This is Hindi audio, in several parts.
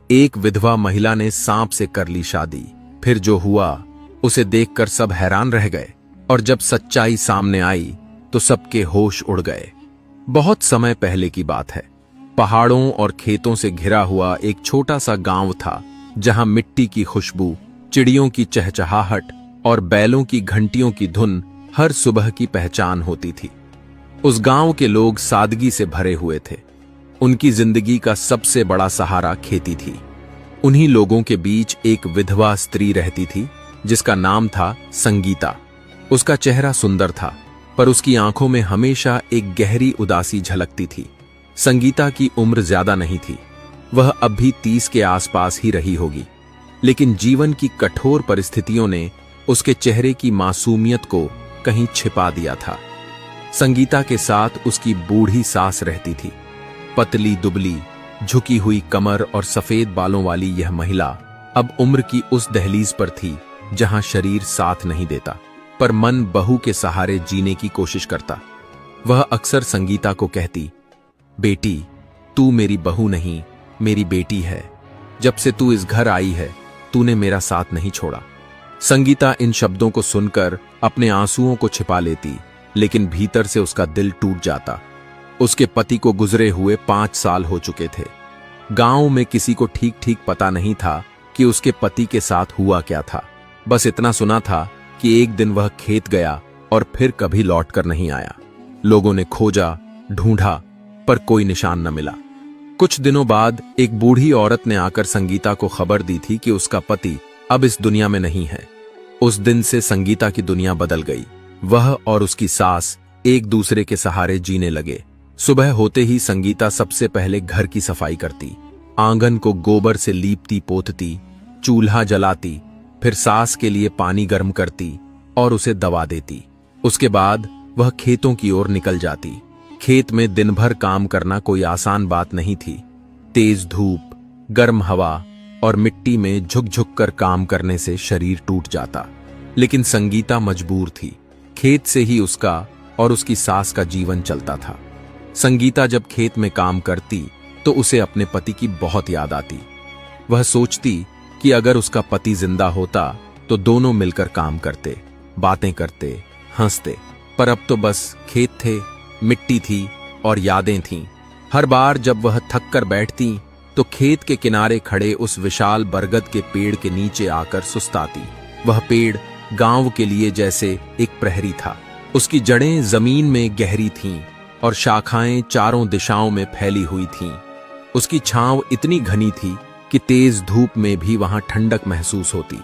एक विधवा महिला ने सांप से कर ली शादी। फिर जो हुआ उसे देखकर सब हैरान रह गए, और जब सच्चाई सामने आई तो सबके होश उड़ गए। बहुत समय पहले की बात है। पहाड़ों और खेतों से घिरा हुआ एक छोटा सा गांव था, जहां मिट्टी की खुशबू, चिड़ियों की चहचहाहट और बैलों की घंटियों की धुन हर सुबह की पहचान होती थी। उस गांव के लोग सादगी से भरे हुए थे। उनकी जिंदगी का सबसे बड़ा सहारा खेती थी। उन्हीं लोगों के बीच एक विधवा स्त्री रहती थी, जिसका नाम था संगीता। उसका चेहरा सुंदर था, पर उसकी आंखों में हमेशा एक गहरी उदासी झलकती थी। संगीता की उम्र ज्यादा नहीं थी, वह अब भी 30 के आसपास ही रही होगी, लेकिन जीवन की कठोर परिस्थितियों ने उसके चेहरे की मासूमियत को कहीं छिपा दिया था। संगीता के साथ उसकी बूढ़ी सास रहती थी। पतली दुबली, झुकी हुई कमर और सफेद बालों वाली यह महिला अब उम्र की उस दहलीज पर थी जहां शरीर साथ नहीं देता, पर मन बहू के सहारे जीने की कोशिश करता। वह अक्सर संगीता को कहती, बेटी, तू मेरी बहू नहीं, मेरी बेटी है। जब से तू इस घर आई है, तूने मेरा साथ नहीं छोड़ा। संगीता इन शब्दों को सुनकर अपने आंसुओं को छिपा लेती, लेकिन भीतर से उसका दिल टूट जाता। उसके पति को गुजरे हुए 5 साल हो चुके थे। गांव में किसी को ठीक ठीक पता नहीं था कि उसके पति के साथ हुआ क्या था। बस इतना सुना था कि एक दिन वह खेत गया और फिर कभी लौटकर नहीं आया। लोगों ने खोजा, ढूंढा, पर कोई निशान न मिला। कुछ दिनों बाद एक बूढ़ी औरत ने आकर संगीता को खबर दी थी कि उसका पति अब इस दुनिया में नहीं है। उस दिन से संगीता की दुनिया बदल गई। वह और उसकी सास एक दूसरे के सहारे जीने लगे। सुबह होते ही संगीता सबसे पहले घर की सफाई करती, आंगन को गोबर से लीपती पोतती, चूल्हा जलाती, फिर सास के लिए पानी गर्म करती और उसे दवा देती। उसके बाद वह खेतों की ओर निकल जाती। खेत में दिन भर काम करना कोई आसान बात नहीं थी। तेज धूप, गर्म हवा और मिट्टी में झुक झुक कर काम करने से शरीर टूट जाता, लेकिन संगीता मजबूर थी। खेत से ही उसका और उसकी सास का जीवन चलता था। संगीता जब खेत में काम करती तो उसे अपने पति की बहुत याद आती। वह सोचती कि अगर उसका पति जिंदा होता तो दोनों मिलकर काम करते, बातें करते, हंसते। पर अब तो बस खेत थे, मिट्टी थी और यादें थीं। हर बार जब वह थक कर बैठती तो खेत के किनारे खड़े उस विशाल बरगद के पेड़ के नीचे आकर सुस्ताती। वह पेड़ गांव के लिए जैसे एक प्रहरी था। उसकी जड़ें जमीन में गहरी थीं और शाखाएं चारों दिशाओं में फैली हुई थीं। उसकी छांव इतनी घनी थी कि तेज धूप में भी वहां ठंडक महसूस होती।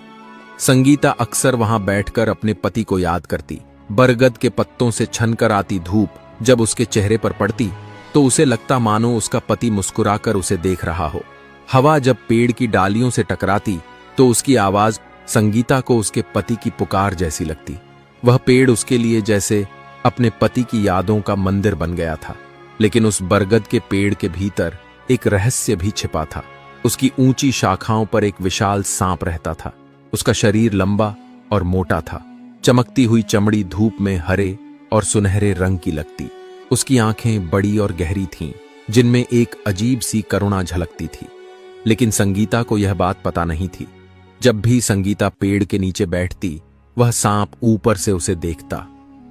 संगीता अक्सर वहां बैठकर अपने पति को याद करती। बरगद के पत्तों से छनकर आती धूप जब उसके चेहरे पर पड़ती तो उसे लगता मानो उसका पति मुस्कुराकर उसे देख रहा हो। हवा जब पेड़ की डालियों से टकराती तो उसकी आवाज संगीता को उसके पति की पुकार जैसी लगती। वह पेड़ उसके लिए जैसे अपने पति की यादों का मंदिर बन गया था। लेकिन उस बरगद के पेड़ के भीतर एक रहस्य भी छिपा था। उसकी ऊंची शाखाओं पर एक विशाल सांप रहता था। उसका शरीर लंबा और मोटा था। चमकती हुई चमड़ी धूप में हरे और सुनहरे रंग की लगती। उसकी आंखें बड़ी और गहरी थीं, जिनमें एक अजीब सी करुणा झलकती थी। लेकिन संगीता को यह बात पता नहीं थी। जब भी संगीता पेड़ के नीचे बैठती, वह सांप ऊपर से उसे देखता।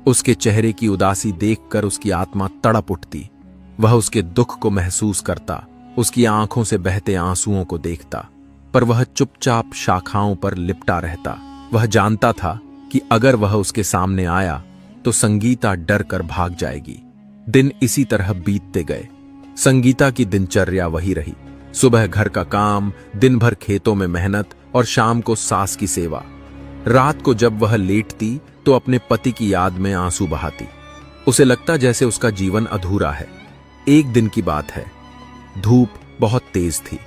उसके चेहरे की उदासी देखकर उसकी आत्मा तड़प उठती। वह उसके दुख को महसूस करता, उसकी आंखों से बहते आंसुओं को देखता, पर वह चुपचाप शाखाओं पर लिपटा रहता। वह जानता था कि अगर वह उसके सामने आया तो संगीता डर कर भाग जाएगी। दिन इसी तरह बीतते गए। संगीता की दिनचर्या वही रही। सुबह घर का काम, दिन भर खेतों में मेहनत और शाम को सास की सेवा। रात को जब वह लेटती तो अपने पति की याद में आंसू बहाती। उसे लगता जैसे उसका जीवन अधूरा है। एक दिन की बात है। धूप बहुत तेज थी।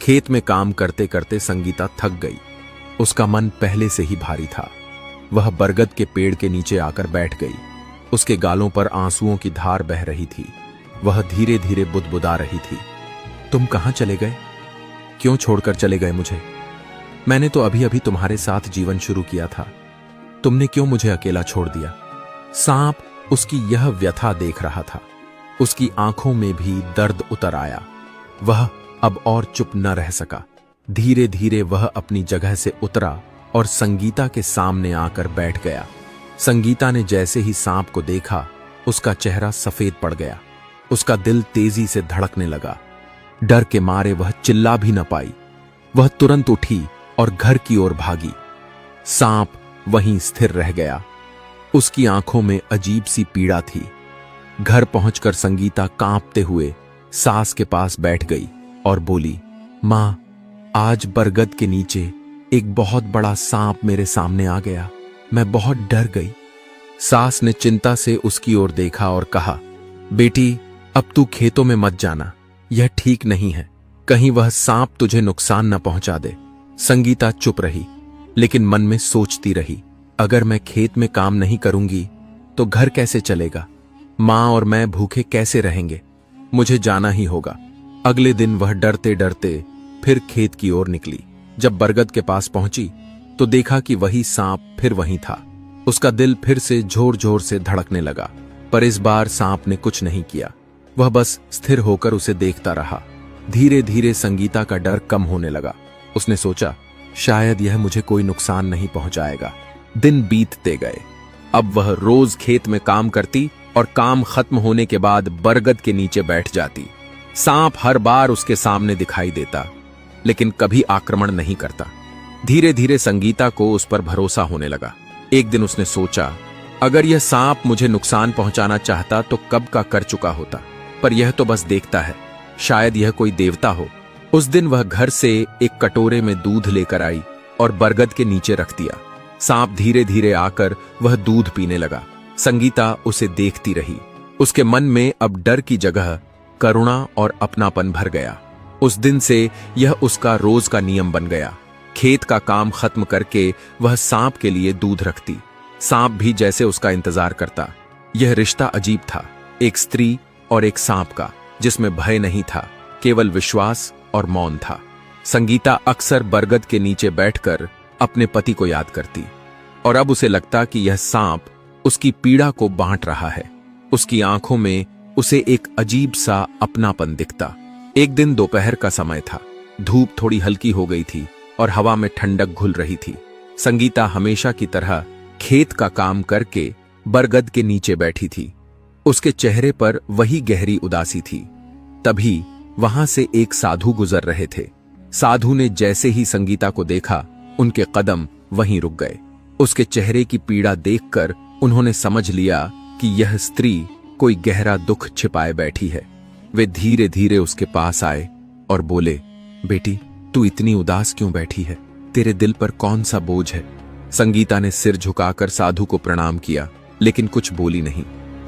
खेत में काम करते करते संगीता थक गई। उसका मन पहले से ही भारी था। वह बरगद के पेड़ के नीचे आकर बैठ गई। उसके गालों पर आंसुओं की धार बह रही थी। वह धीरे धीरे बुदबुदा रही थी। तुम कहां चले गए? क्यों छोड़कर चले गए मुझे? मैंने तो अभी अभी तुम्हारे साथ जीवन शुरू किया था। तुमने क्यों मुझे अकेला छोड़ दिया? सांप उसकी यह व्यथा देख रहा था। उसकी आंखों में भी दर्द उतर आया। वह अब और चुप न रह सका। धीरे धीरे वह अपनी जगह से उतरा और संगीता के सामने आकर बैठ गया। संगीता ने जैसे ही सांप को देखा, उसका चेहरा सफेद पड़ गया। उसका दिल तेजी से धड़कने लगा। डर के मारे वह चिल्ला भी न पाई। वह तुरंत उठी और घर की ओर भागी। सांप वहीं स्थिर रह गया। उसकी आंखों में अजीब सी पीड़ा थी। घर पहुंचकर संगीता कांपते हुए सास के पास बैठ गई और बोली, मां, आज बरगद के नीचे एक बहुत बड़ा सांप मेरे सामने आ गया। मैं बहुत डर गई। सास ने चिंता से उसकी ओर देखा और कहा, बेटी, अब तू खेतों में मत जाना, यह ठीक नहीं है। कहीं वह सांप तुझे नुकसान न पहुंचा दे। संगीता चुप रही, लेकिन मन में सोचती रही, अगर मैं खेत में काम नहीं करूंगी तो घर कैसे चलेगा? मां और मैं भूखे कैसे रहेंगे? मुझे जाना ही होगा। अगले दिन वह डरते डरते फिर खेत की ओर निकली। जब बरगद के पास पहुंची तो देखा कि वही सांप फिर वहीं था। उसका दिल फिर से जोर जोर से धड़कने लगा, पर इस बार सांप ने कुछ नहीं किया। वह बस स्थिर होकर उसे देखता रहा। धीरे धीरे संगीता का डर कम होने लगा। उसने सोचा, शायद यह मुझे कोई नुकसान नहीं पहुंचाएगा। दिन बीतते गए। अब वह रोज खेत में काम करती और काम खत्म होने के बाद बरगद के नीचे बैठ जाती। सांप हर बार उसके सामने दिखाई देता, लेकिन कभी आक्रमण नहीं करता। धीरे धीरे संगीता को उस पर भरोसा होने लगा। एक दिन उसने सोचा, अगर यह सांप मुझे नुकसान पहुंचाना चाहता तो कब का कर चुका होता, पर यह तो बस देखता है। शायद यह कोई देवता हो। उस दिन वह घर से एक कटोरे में दूध लेकर आई और बरगद के नीचे रख दिया। सांप धीरे धीरे आकर वह दूध पीने लगा। संगीता उसे देखती रही। उसके मन में अब डर की जगह करुणा और अपनापन भर गया। उस दिन से यह उसका रोज का नियम बन गया। खेत का काम खत्म करके वह सांप के लिए दूध रखती। सांप भी जैसे उसका इंतजार करता। यह रिश्ता अजीब था, एक स्त्री और एक सांप का, जिसमें भय नहीं था, केवल विश्वास और मौन था। संगीता अक्सर बरगद के नीचे बैठकर अपने पति को याद करती और अब उसे लगता कि यह सांप उसकी पीड़ा को बांट रहा है। उसकी आंखों में उसे एक अजीब सा अपनापन दिखता। एक दिन दोपहर का समय था। धूप थोड़ी हल्की हो गई थी और हवा में ठंडक घुल रही थी। संगीता हमेशा की तरह खेत का काम करके बरगद के नीचे बैठी थी। उसके चेहरे पर वही गहरी उदासी थी। तभी वहां से एक साधु गुजर रहे थे। साधु ने जैसे ही संगीता को देखा, उनके कदम वहीं रुक गए। उसके चेहरे की पीड़ा देखकर उन्होंने समझ लिया कि यह स्त्री कोई गहरा दुख छिपाए बैठी है। वे धीरे धीरे उसके पास आए और बोले, बेटी, तू इतनी उदास क्यों बैठी है? तेरे दिल पर कौन सा बोझ है? संगीता ने सिर झुकाकर साधु को प्रणाम किया, लेकिन कुछ बोली नहीं।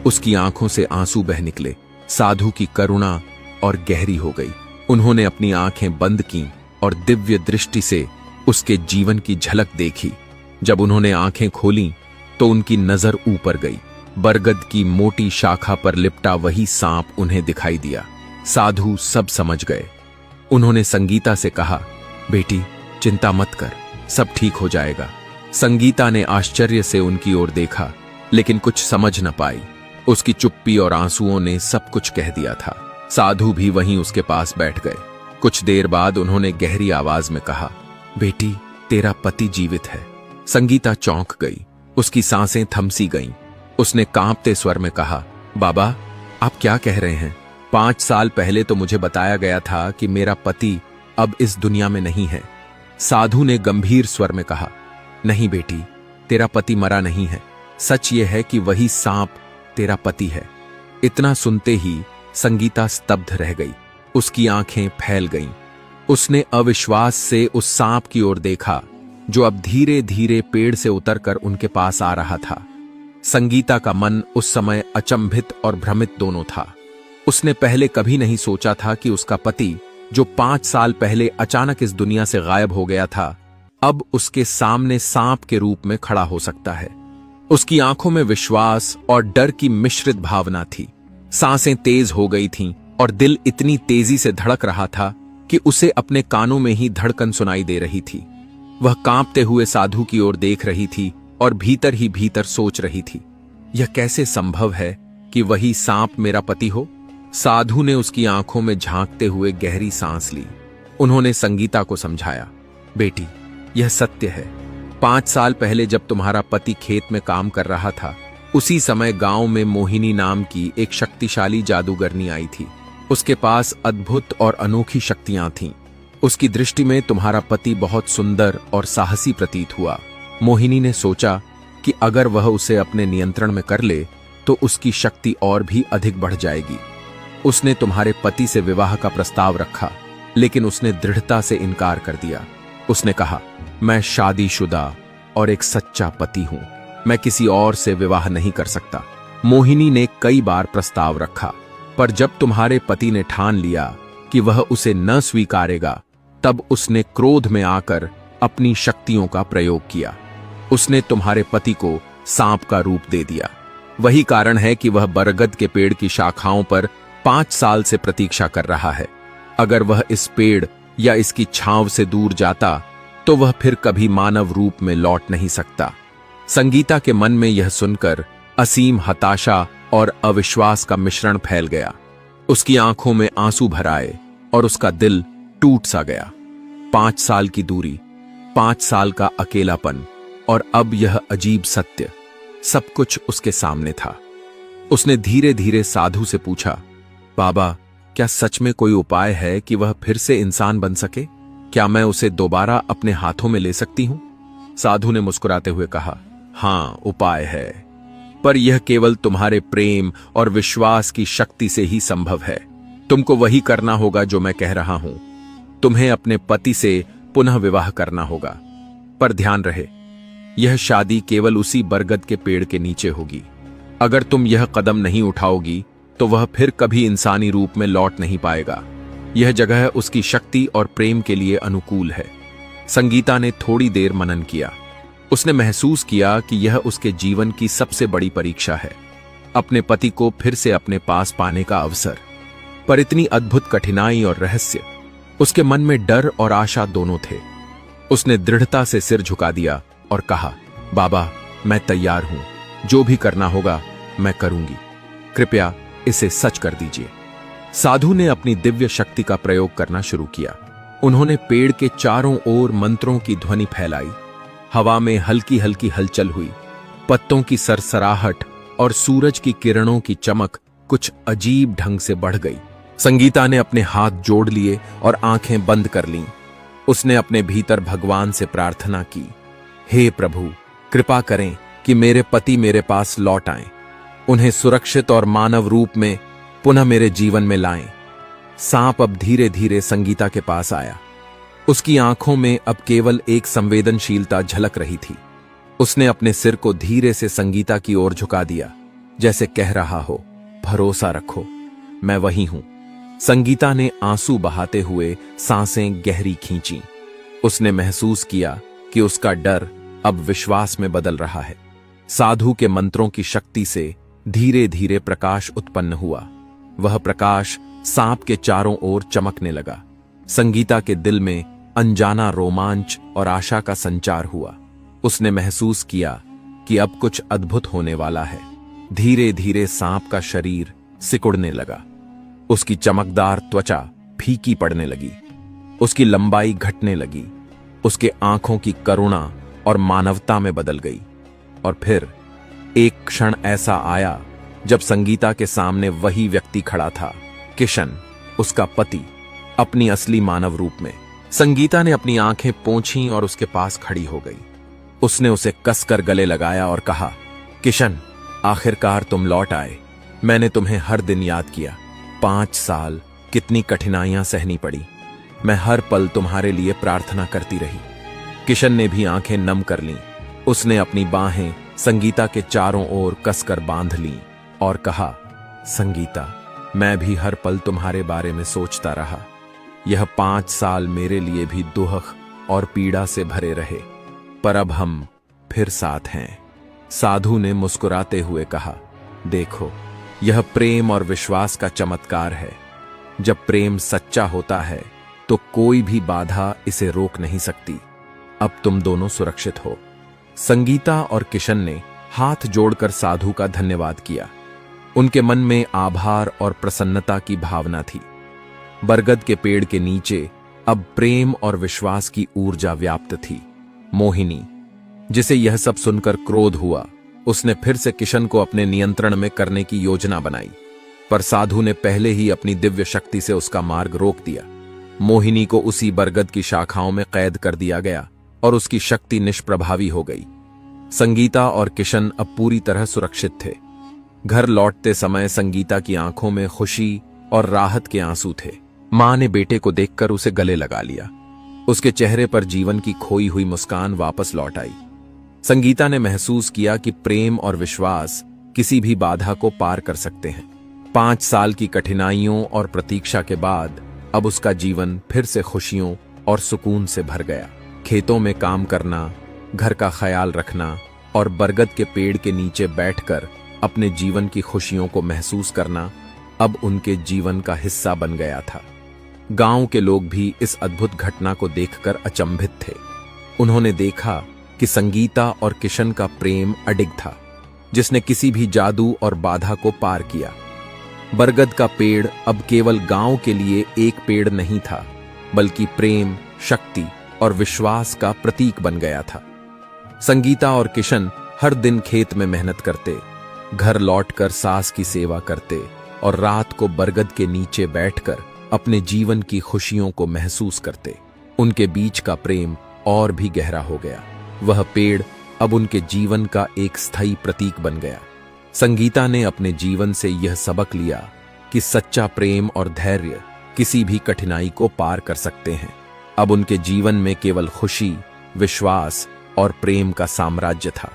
उसकी आंखों से आंसू बह निकले। साधु की करुणा और गहरी हो गई। उन्होंने अपनी आंखें बंद की और दिव्य दृष्टि से उसके जीवन की झलक देखी। जब उन्होंने आंखें खोलीं तो उनकी नजर ऊपर गई। बरगद की मोटी शाखा पर लिपटा वही सांप उन्हें दिखाई दिया। साधु सब समझ गए। उन्होंने संगीता से कहा, बेटी, चिंता मत कर, सब ठीक हो जाएगा। संगीता ने आश्चर्य से उनकी ओर देखा, लेकिन कुछ समझ न पाई। उसकी चुप्पी और आंसुओं ने सब कुछ कह दिया था। साधु भी वहीं उसके पास बैठ गए। कुछ देर बाद उन्होंने गहरी आवाज में कहा, बेटी, तेरा पति जीवित है। संगीता चौंक गई। उसकी सांसें थमसी गईं। उसने कांपते स्वर में कहा, बाबा, आप क्या कह रहे हैं? 5 साल पहले तो मुझे बताया गया था कि मेरा पति अब इस दुनिया में नहीं है। साधु ने गंभीर स्वर में कहा, नहीं बेटी, तेरा पति मरा नहीं है। सच यह है कि वही सांप तेरा पति है। इतना सुनते ही संगीता स्तब्ध रह गई। उसकी आंखें फैल गईं। उसने अविश्वास से उस सांप की ओर देखा, जो अब धीरे धीरे पेड़ से उतरकर उनके पास आ रहा था। संगीता का मन उस समय अचंभित और भ्रमित दोनों था। उसने पहले कभी नहीं सोचा था कि उसका पति, जो 5 साल पहले अचानक इस दुनिया से गायब हो गया था, अब उसके सामने सांप के रूप में खड़ा हो सकता है। उसकी आंखों में विश्वास और डर की मिश्रित भावना थी। सांसें तेज हो गई थीं और दिल इतनी तेजी से धड़क रहा था कि उसे अपने कानों में ही धड़कन सुनाई दे रही थी। वह कांपते हुए साधु की ओर देख रही थी और भीतर ही भीतर सोच रही थी, यह कैसे संभव है कि वही सांप मेरा पति हो? साधु ने उसकी आंखों में झांकते हुए गहरी सांस ली। उन्होंने संगीता को समझाया, बेटी, यह सत्य है। 5 साल पहले जब तुम्हारा पति खेत में काम कर रहा था, उसी समय गांव में मोहिनी नाम की एक शक्तिशाली जादूगरनी आई थी। उसके पास अद्भुत और अनोखी शक्तियां थीं। उसकी दृष्टि में तुम्हारा पति बहुत सुंदर और साहसी प्रतीत हुआ। मोहिनी ने सोचा कि अगर वह उसे अपने नियंत्रण में कर ले तो उसकी शक्ति और भी अधिक बढ़ जाएगी। उसने तुम्हारे पति से विवाह का प्रस्ताव रखा, लेकिन उसने दृढ़ता से इनकार कर दिया। उसने कहा, मैं शादीशुदा और एक सच्चा पति हूं, मैं किसी और से विवाह नहीं कर सकता। मोहिनी ने कई बार प्रस्ताव रखा, पर जब तुम्हारे पति ने ठान लिया कि वह उसे न स्वीकारेगा, तब उसने क्रोध में आकर अपनी शक्तियों का प्रयोग किया। उसने तुम्हारे पति को सांप का रूप दे दिया। वही कारण है कि वह बरगद के पेड़ की शाखाओं पर 5 साल से प्रतीक्षा कर रहा है। अगर वह इस पेड़ या इसकी छांव से दूर जाता तो वह फिर कभी मानव रूप में लौट नहीं सकता। संगीता के मन में यह सुनकर असीम हताशा और अविश्वास का मिश्रण फैल गया। उसकी आंखों में आंसू भर आए और उसका दिल टूट सा गया। 5 साल की दूरी, 5 साल का अकेलापन और अब यह अजीब सत्य, सब कुछ उसके सामने था। उसने धीरे धीरे साधु से पूछा, बाबा, क्या सच में कोई उपाय है कि वह फिर से इंसान बन सके? क्या मैं उसे दोबारा अपने हाथों में ले सकती हूं? साधु ने मुस्कुराते हुए कहा, हां, उपाय है, पर यह केवल तुम्हारे प्रेम और विश्वास की शक्ति से ही संभव है। तुमको वही करना होगा जो मैं कह रहा हूं। तुम्हें अपने पति से पुनः विवाह करना होगा, पर ध्यान रहे, यह शादी केवल उसी बरगद के पेड़ के नीचे होगी। अगर तुम यह कदम नहीं उठाओगी तो वह फिर कभी इंसानी रूप में लौट नहीं पाएगा। यह जगह उसकी शक्ति और प्रेम के लिए अनुकूल है। संगीता ने थोड़ी देर मनन किया। उसने महसूस किया कि यह उसके जीवन की सबसे बड़ी परीक्षा है, अपने पति को फिर से अपने पास पाने का अवसर। पर इतनी अद्भुत कठिनाई और रहस्य, उसके मन में डर और आशा दोनों थे। उसने दृढ़ता से सिर झुका दिया और कहा, बाबा, मैं तैयार हूं, जो भी करना होगा मैं करूंगी, कृपया इसे सच कर दीजिए। साधु ने अपनी दिव्य शक्ति का प्रयोग करना शुरू किया। उन्होंने पेड़ के चारों ओर मंत्रों की ध्वनि फैलाई। हवा में हल्की हल्की हलचल हुई। पत्तों की सरसराहट और सूरज की किरणों की चमक कुछ अजीब ढंग से बढ़ गई। संगीता ने अपने हाथ जोड़ लिए और आंखें बंद कर लीं। उसने अपने भीतर भगवान से प्रार्थना की, हे प्रभु, कृपा करें कि मेरे पति मेरे पास लौट आएं, उन्हें सुरक्षित और मानव रूप में पुनः मेरे जीवन में लाएं। सांप अब धीरे धीरे संगीता के पास आया। उसकी आंखों में अब केवल एक संवेदनशीलता झलक रही थी। उसने अपने सिर को धीरे से संगीता की ओर झुका दिया, जैसे कह रहा हो, भरोसा रखो, मैं वही हूं। संगीता ने आंसू बहाते हुए सांसें गहरी खींची। उसने महसूस किया कि उसका डर अब विश्वास में बदल रहा है। साधु के मंत्रों की शक्ति से धीरे धीरे प्रकाश उत्पन्न हुआ। वह प्रकाश सांप के चारों ओर चमकने लगा। संगीता के दिल में अनजाना रोमांच और आशा का संचार हुआ। उसने महसूस किया कि अब कुछ अद्भुत होने वाला है। धीरे धीरे सांप का शरीर सिकुड़ने लगा। उसकी चमकदार त्वचा फीकी पड़ने लगी। उसकी लंबाई घटने लगी। उसके आंखों की करुणा और मानवता में बदल गई। और फिर एक क्षण ऐसा आया जब संगीता के सामने वही व्यक्ति खड़ा था, किशन, उसका पति, अपनी असली मानव रूप में। संगीता ने अपनी आंखें पोंछीं और उसके पास खड़ी हो गई। उसने उसे कसकर गले लगाया और कहा, किशन, आखिरकार तुम लौट आए। मैंने तुम्हें हर दिन याद किया। 5 साल कितनी कठिनाइयां सहनी पड़ी। मैं हर पल तुम्हारे लिए प्रार्थना करती रही। किशन ने भी आंखें नम कर लीं। उसने अपनी बाहें संगीता के चारों ओर कसकर बांध लीं और कहा, संगीता, मैं भी हर पल तुम्हारे बारे में सोचता रहा। यह 5 साल मेरे लिए भी दुख और पीड़ा से भरे रहे, पर अब हम फिर साथ हैं। साधु ने मुस्कुराते हुए कहा, देखो, यह प्रेम और विश्वास का चमत्कार है। जब प्रेम सच्चा होता है तो कोई भी बाधा इसे रोक नहीं सकती। अब तुम दोनों सुरक्षित हो। संगीता और किशन ने हाथ जोड़कर साधु का धन्यवाद किया। उनके मन में आभार और प्रसन्नता की भावना थी। बरगद के पेड़ के नीचे अब प्रेम और विश्वास की ऊर्जा व्याप्त थी। मोहिनी, जिसे यह सब सुनकर क्रोध हुआ, उसने फिर से किशन को अपने नियंत्रण में करने की योजना बनाई, पर साधु ने पहले ही अपनी दिव्य शक्ति से उसका मार्ग रोक दिया। मोहिनी को उसी बरगद की शाखाओं में कैद कर दिया गया और उसकी शक्ति निष्प्रभावी हो गई। संगीता और किशन अब पूरी तरह सुरक्षित थे। घर लौटते समय संगीता की आंखों में खुशी और राहत के आंसू थे। मां ने बेटे को देखकर उसे गले लगा लिया। उसके चेहरे पर जीवन की खोई हुई मुस्कान वापस लौट आई। संगीता ने महसूस किया कि प्रेम और विश्वास किसी भी बाधा को पार कर सकते हैं। 5 साल की कठिनाइयों और प्रतीक्षा के बाद अब उसका जीवन फिर से खुशियों और सुकून से भर गया। खेतों में काम करना, घर का ख्याल रखना और बरगद के पेड़ के नीचे बैठकर अपने जीवन की खुशियों को महसूस करना अब उनके जीवन का हिस्सा बन गया था। गांव के लोग भी इस अद्भुत घटना को देखकर अचंभित थे। उन्होंने देखा कि संगीता और किशन का प्रेम अडिग था, जिसने किसी भी जादू और बाधा को पार किया। बरगद का पेड़ अब केवल गांव के लिए एक पेड़ नहीं था, बल्कि प्रेम, शक्ति और विश्वास का प्रतीक बन गया था। संगीता और किशन हर दिन खेत में मेहनत करते, घर लौटकर सास की सेवा करते और रात को बरगद के नीचे बैठकर अपने जीवन की खुशियों को महसूस करते। उनके बीच का प्रेम और भी गहरा हो गया। वह पेड़ अब उनके जीवन का एक स्थायी प्रतीक बन गया। संगीता ने अपने जीवन से यह सबक लिया कि सच्चा प्रेम और धैर्य किसी भी कठिनाई को पार कर सकते हैं। अब उनके जीवन में केवल खुशी, विश्वास और प्रेम का साम्राज्य था।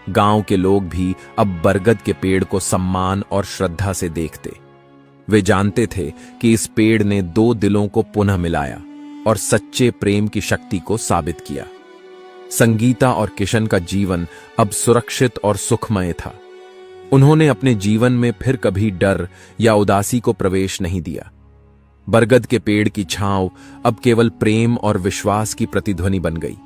गांव के लोग भी अब बरगद के पेड़ को सम्मान और श्रद्धा से देखते। वे जानते थे कि इस पेड़ ने 2 दिलों को पुनः मिलाया और सच्चे प्रेम की शक्ति को साबित किया। संगीता और किशन का जीवन अब सुरक्षित और सुखमय था। उन्होंने अपने जीवन में फिर कभी डर या उदासी को प्रवेश नहीं दिया। बरगद के पेड़ की छांव अब केवल प्रेम और विश्वास की प्रतिध्वनि बन गई।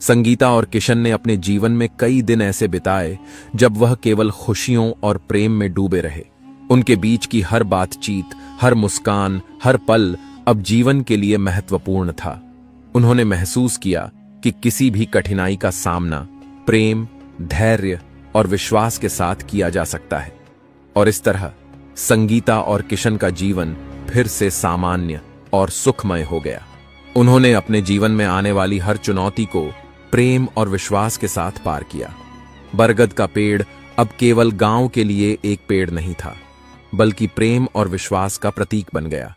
संगीता और किशन ने अपने जीवन में कई दिन ऐसे बिताए जब वह केवल खुशियों और प्रेम में डूबे रहे। उनके बीच की हर बातचीत, हर मुस्कान, हर पल अब जीवन के लिए महत्वपूर्ण था। उन्होंने महसूस किया कि किसी भी कठिनाई का सामना प्रेम, धैर्य और विश्वास के साथ किया जा सकता है। और इस तरह संगीता और किशन का जीवन फिर से सामान्य और सुखमय हो गया। उन्होंने अपने जीवन में आने वाली हर चुनौती को प्रेम और विश्वास के साथ पार किया। बरगद का पेड़ अब केवल गांव के लिए एक पेड़ नहीं था, बल्कि प्रेम और विश्वास का प्रतीक बन गया।